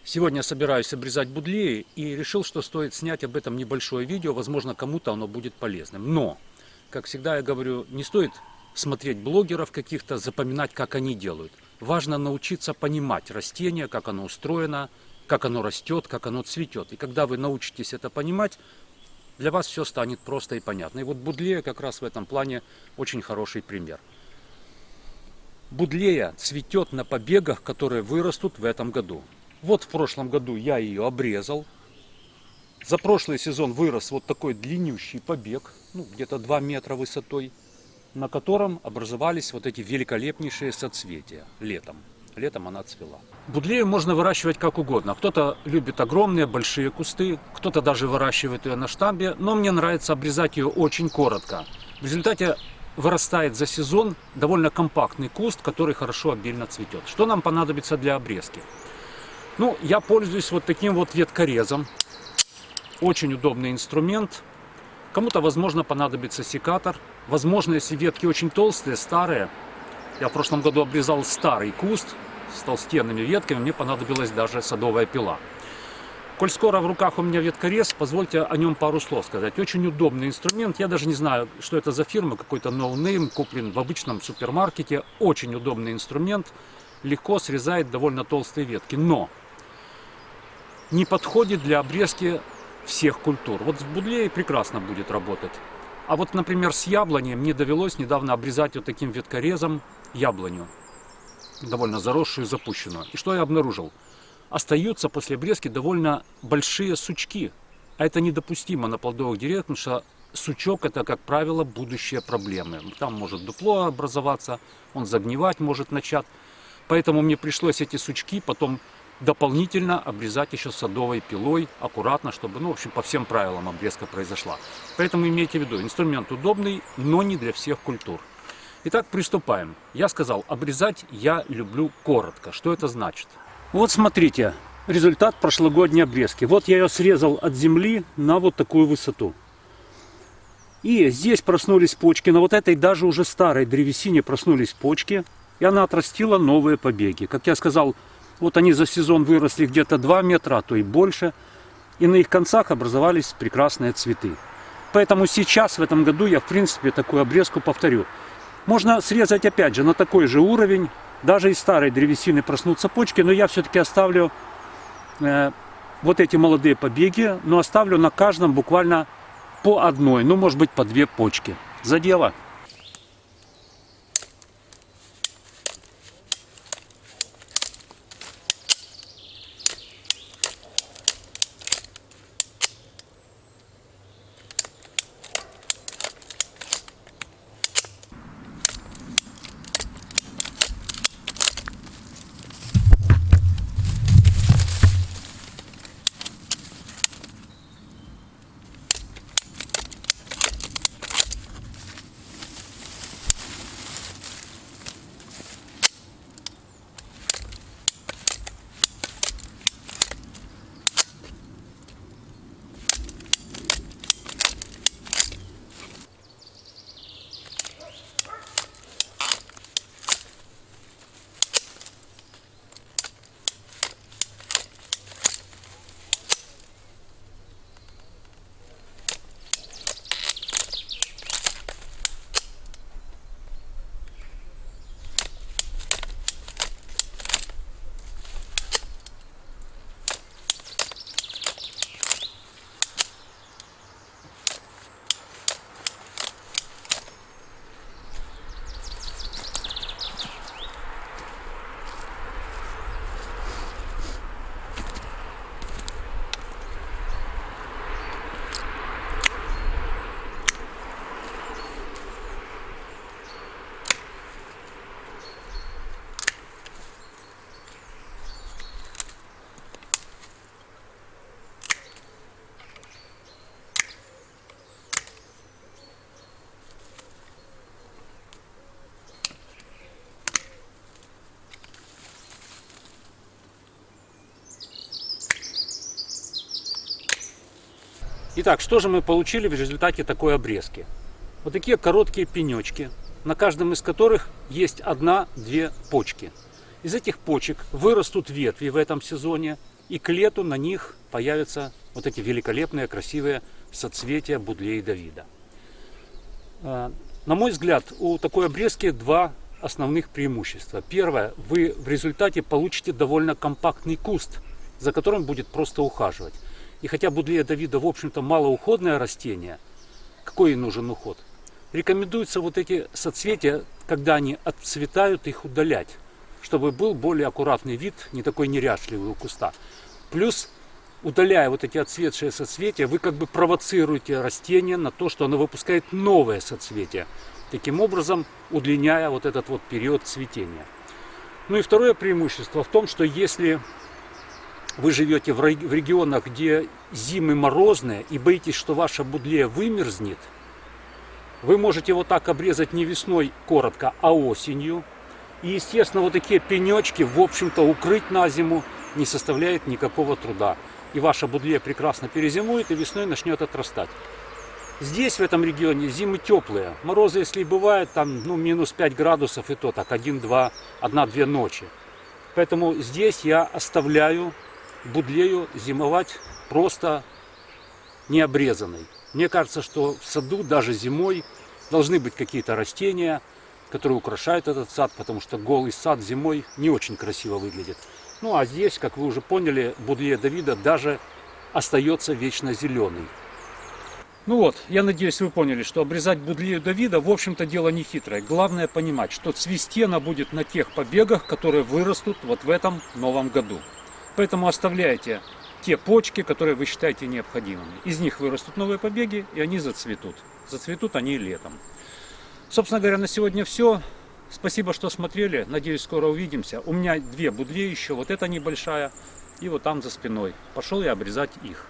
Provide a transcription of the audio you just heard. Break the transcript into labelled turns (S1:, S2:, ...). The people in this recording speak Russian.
S1: Сегодня собираюсь обрезать будлеи и решил, что стоит снять об этом небольшое видео. Возможно, кому-то оно будет полезным. Но, как всегда я говорю, не стоит смотреть блогеров каких-то, запоминать, как они делают. Важно научиться понимать растение, как оно устроено, как оно растет, как оно цветет. И когда вы научитесь это понимать, для вас все станет просто и понятно. И вот будлея как раз в этом плане очень хороший пример. Будлея цветет на побегах, которые вырастут в этом году. Вот в прошлом году я ее обрезал. За прошлый сезон вырос вот такой длиннющий побег, где-то 2 метра высотой, на котором образовались вот эти великолепнейшие соцветия летом. Летом она цвела. Будлею можно выращивать как угодно. Кто-то любит огромные, большие кусты, кто-то даже выращивает ее на штамбе, но мне нравится обрезать ее очень коротко. В результате вырастает за сезон довольно компактный куст, который хорошо обильно цветет. Что нам понадобится для обрезки? Я пользуюсь вот таким вот веткорезом. Очень удобный инструмент. Кому-то, возможно, понадобится секатор. Возможно, если ветки очень толстые, старые. Я в прошлом году обрезал старый куст с толстенными ветками. Мне понадобилась даже садовая пила. Коль скоро в руках у меня веткорез, позвольте о нем пару слов сказать. Очень удобный инструмент. Я даже не знаю, что это за фирма. Какой-то ноунейм, куплен в обычном супермаркете. Очень удобный инструмент. Легко срезает довольно толстые ветки. Но не подходит для обрезки всех культур. Вот с будлеей прекрасно будет работать. А вот, например, с яблоней мне довелось недавно обрезать вот таким веткорезом яблоню. Довольно заросшую, запущенную. И что я обнаружил? Остаются после обрезки довольно большие сучки. А это недопустимо на плодовых деревьях, потому что сучок — это, как правило, будущие проблемы. Там может дупло образоваться, он загнивать может начать. Поэтому мне пришлось эти сучки потом дополнительно обрезать еще садовой пилой, аккуратно, чтобы, в общем, по всем правилам обрезка произошла. Поэтому имейте в виду, инструмент удобный, но не для всех культур. Итак, приступаем. Я сказал, обрезать я люблю коротко. Что это значит? Вот смотрите, результат прошлогодней обрезки. Вот я ее срезал от земли на вот такую высоту. И здесь проснулись почки, на вот этой даже уже старой древесине проснулись почки, и она отрастила новые побеги. Как я сказал, вот они за сезон выросли где-то 2 метра, а то и больше. И на их концах образовались прекрасные цветы. Поэтому сейчас, в этом году, я, в принципе, такую обрезку повторю. Можно срезать, опять же, на такой же уровень. Даже из старой древесины проснутся почки. Но я все-таки оставлю вот эти молодые побеги. Но оставлю на каждом буквально по одной, может быть, по 2 почки. За дело! Итак, что же мы получили в результате такой обрезки? Вот такие короткие пенечки, на каждом из которых есть 1-2 почки. Из этих почек вырастут ветви в этом сезоне, И к лету на них появятся вот эти великолепные, красивые соцветия будлеи Давида. На мой взгляд, у такой обрезки два основных преимущества. Первое, вы в результате получите довольно компактный куст, за которым будет просто ухаживать. И хотя будлея Давида, в общем-то, малоуходное растение, какой ей нужен уход? Рекомендуется вот эти соцветия, когда они отцветают, их удалять, чтобы был более аккуратный вид, не такой неряшливый у куста. Плюс, удаляя вот эти отцветшие соцветия, вы как бы провоцируете растение на то, что оно выпускает новые соцветия, таким образом удлиняя вот этот вот период цветения. Ну и второе преимущество в том, что если вы живете в регионах, где зимы морозные и боитесь, что ваша будлея вымерзнет, вы можете вот так обрезать не весной коротко, а осенью. И, естественно, вот такие пенечки, в общем-то, укрыть на зиму не составляет никакого труда. И ваша будлея прекрасно перезимует и весной начнет отрастать. Здесь, в этом регионе, зимы теплые. Морозы, если и бывают, там, минус 5 градусов, и то так, 1-2 ночи. Поэтому здесь я оставляю будлею зимовать просто необрезанной. Мне кажется, что в саду даже зимой должны быть какие-то растения, которые украшают этот сад, потому что голый сад зимой не очень красиво выглядит. Ну а здесь, как вы уже поняли, будлея Давида даже остается вечно зеленый. Ну вот, я надеюсь, вы поняли, что обрезать будлею Давида, в общем-то, дело не хитрое. Главное понимать, что цвести она будет на тех побегах, которые вырастут вот в этом новом году. Поэтому оставляйте те почки, которые вы считаете необходимыми. Из них вырастут новые побеги, и они зацветут. Зацветут они летом. Собственно говоря, на сегодня все. Спасибо, что смотрели. Надеюсь, скоро увидимся. У меня две будлеи еще. Вот эта небольшая и вот там за спиной. Пошел я обрезать их.